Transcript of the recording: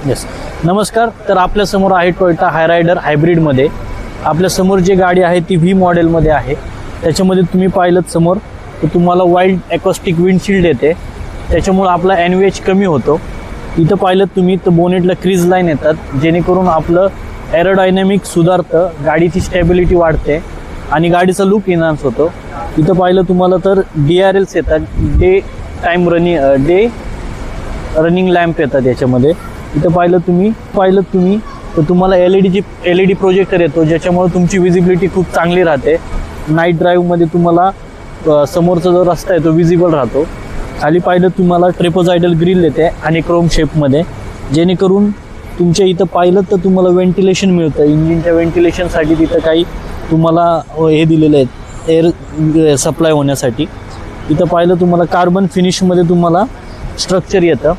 Yes, नमस्कार. तर आपल्या समोर आहे टोयोटा हायरायडर हायब्रिडमध्ये. आपल्या समोर जी गाडी आहे ती व्ही मॉडेलमध्ये आहे. त्याच्यामध्ये तुम्ही पाहिलं समोर तर तुम्हाला वाईल्ड ॲकॉस्टिक विंडशिल्ड येते, त्याच्यामुळं आपला NVH कमी होतो. इथं पाहिलं तुम्ही तर बोनेटला क्रीज लाईन येतात, जेणेकरून आपलं एरोडायनॅमिक सुधारतं, गाडीची स्टॅबिलिटी वाढते आणि गाडीचा लुक इन्हान्स होतो. इथं पाहिलं तुम्हाला तर DRLs येतात, डे रनिंग लॅम्प येतात याच्यामध्ये. इथं पाहिलं तुम्ही तर तुम्हाला LED प्रोजेक्टर येतो, ज्याच्यामुळे तुमची विजिबिलिटी खूप चांगली राहते. नाईट ड्राईव्हमध्ये तुम्हाला समोरचा जो रस्ता आहे तो विजिबल राहतो. खाली पाहिलं तुम्हाला ट्रेपोझायडल ग्रिल येते आणि क्रोम शेपमध्ये, जेणेकरून तुमच्या इथं पाहिलं तर तुम्हाला व्हेंटिलेशन मिळतं. इंजिनच्या व्हेंटिलेशनसाठी तिथं काही तुम्हाला हे दिलेलं आहेत, एअर सप्लाय होण्यासाठी. इथं पाहिलं तुम्हाला कार्बन फिनिशमध्ये तुम्हाला स्ट्रक्चर येतं.